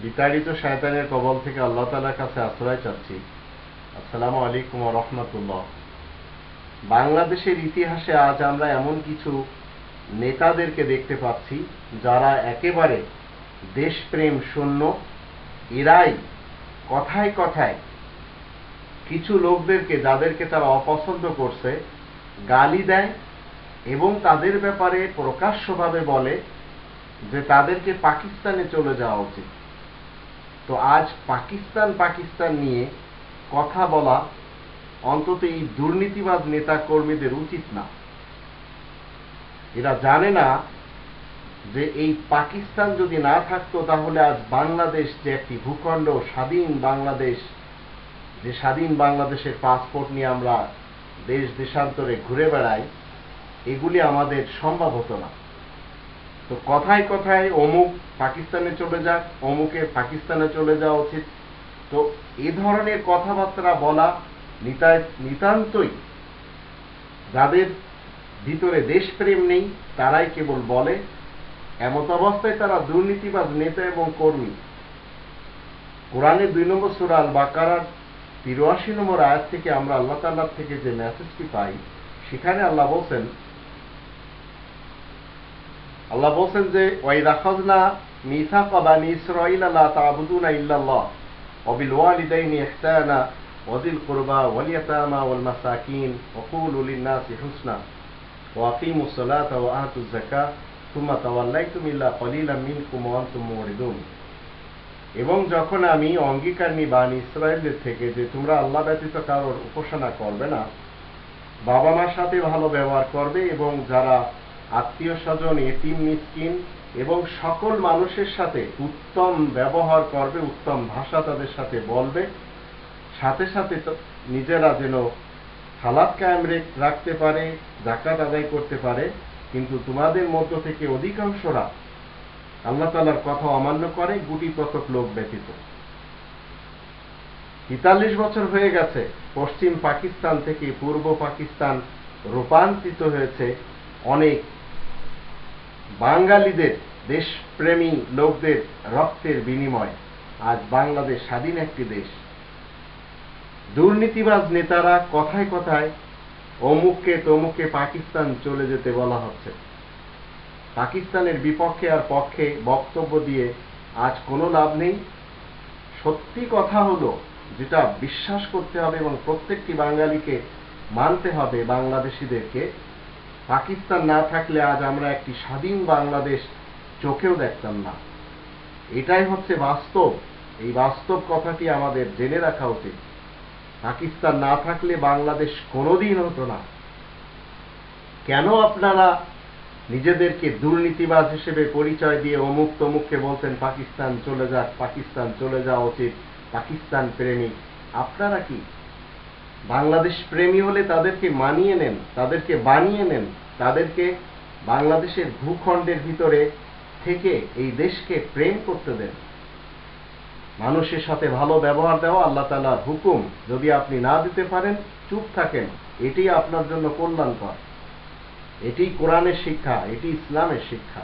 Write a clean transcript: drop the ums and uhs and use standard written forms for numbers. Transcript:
বিতাড়িত শয়তানের কবল থেকে আল্লাহ তাআলার কাছে আশ্রয় চাচ্ছি। আসসালামু আলাইকুম ওয়া রাহমাতুল্লাহ। বাংলাদেশের ইতিহাসে আজ আমরা এমন কিছু নেতাদেরকে দেখতে পাচ্ছি যারা একেবারে দেশপ্রেম শূন্য। এরাই কথায় কথায় কিছু লোকদেরকে, যাদেরকে তারা অপছন্দ করছে, গালি দেয় এবং তাদের ব্যাপারে প্রকাশ্যভাবে বলে যে তাদেরকে পাকিস্তানে চলে যাওয়া উচিত। তো আজ পাকিস্তান পাকিস্তান নিয়ে কথা বলা অন্তত এই দুর্নীতিবাজ নেতা কর্মীদের উচিত না। এরা জানে না যে এই পাকিস্তান যদি না থাকতো তাহলে আজ বাংলাদেশ যে একটি ভূখণ্ড, স্বাধীন বাংলাদেশ, যে স্বাধীন বাংলাদেশের পাসপোর্ট নিয়ে আমরা দেশ দেশান্তরে ঘুরে বেড়াই, এগুলি আমাদের সম্ভব হতো না। তো কথায় কথায় অমুক পাকিস্তানে চলে যাক, অমুকের পাকিস্তানে চলে যাওয়া উচিত। তো এ ধরনের কথাবার্তা বলা নিতান্তই, যাদের ভিতরে দেশপ্রেম নেই তারাই কেবল বলে। এমত অবস্থায় তারা দুর্নীতিবাজ নেতা এবং কর্মী। কোরআনের 2 নম্বর সূরা আল বাকারার 83 নম্বর আয়াত থেকে আমরা আল্লাহ তাআলার থেকে যে মেসেজটি পাই, সেখানে আল্লাহ বলছেন যে ওয়াইযা আখাযনা মিসাকা বানি ইসরাঈলা লা তা'বুদুনা ইল্লাল্লাহ ওয়া বিল ওয়ালিদাইনি ইহসানা ওয়া যিল কুরবা ওয়াল ইয়াতামা ওয়াল মাসাকিন ওয়া কুলু লিন-নাসি হুসনা ওয়া আকিমুস সালাতা ওয়া আতুজ যাকাত সুম্মা তাওয়াল্লাইতুম ইল্লা কলিলাম মিনকুম ওয়া আনতুম মুরিদুন। এবং যখন আমি অঙ্গীকার নিই বানি ইসরায়েলদের থেকে যে তোমরা আল্লাহ ব্যতীত কারোর উপাসনা করবে না, বাবা মার সাথে ভালো ব্যবহার করবে এবং যারা আত্মীয় স্বজন, এতিম মিসকিন এবং সকল মানুষের সাথে উত্তম ব্যবহার করবে, উত্তম ভাষা তাদের সাথে বলবে, সাথে সাথে নিজেরা যেন সালাত কায়েম রাখতে পারে, যাকাত আদায় করতে পারে। কিন্তু তোমাদের মধ্য থেকে অধিকাংশরা আল্লাহ তাআলার কথা অমান্য করে, গুটি কতক লোক ব্যতীত। 43 বছর হয়ে গেছে পশ্চিম পাকিস্তান থেকে পূর্ব পাকিস্তান রূপান্তরিত হয়েছে অনেক বাঙালিদের, দেশপ্রেমী লোকদের রক্তের বিনিময়। আজ বাংলাদেশ স্বাধীন একটি দেশ। দুর্নীতিবাজ নেতারা কথায় কথায় অমুককে তমুককে পাকিস্তান চলে যেতে বলা হচ্ছে। পাকিস্তানের বিপক্ষে আর পক্ষে বক্তব্য দিয়ে আজ কোনো লাভ নেই। সত্যি কথা হলো, যেটা বিশ্বাস করতে হবে এবং প্রত্যেকটি বাঙালিকে মানতে হবে, বাংলাদেশিদেরকে, পাকিস্তান না থাকলে আজ আমরা একটি স্বাধীন বাংলাদেশ চোখেও দেখতাম না। এটাই হচ্ছে বাস্তব। এই বাস্তব কথাটি আমাদের জেনে রাখা উচিত। পাকিস্তান না থাকলে বাংলাদেশ কোনোদিন হতো না। কেন আপনারা নিজেদেরকে দুর্নীতিবাজ হিসেবে পরিচয় দিয়ে অমুক তমুককে বলছেন পাকিস্তান চলে যাক, পাকিস্তান চলে যাওয়া উচিত, পাকিস্তান প্রেমী? আপনারা কি বাংলাদেশ প্রেমী হলে তাদেরকে মানিয়ে নেন, তাদেরকে বানিয়ে নেন, তাদেরকে বাংলাদেশের ভূখণ্ডের ভিতরে থেকে এই দেশকে প্রেম করতে দেন। মানুষের সাথে ভালো ব্যবহার দেওয়া আল্লাহ তাআলার হুকুম। যদি আপনি না দিতে পারেন, চুপ থাকেন। এটি আপনার জন্য কল্যাণকর। এটি কোরআনের শিক্ষা, এটি ইসলামের শিক্ষা।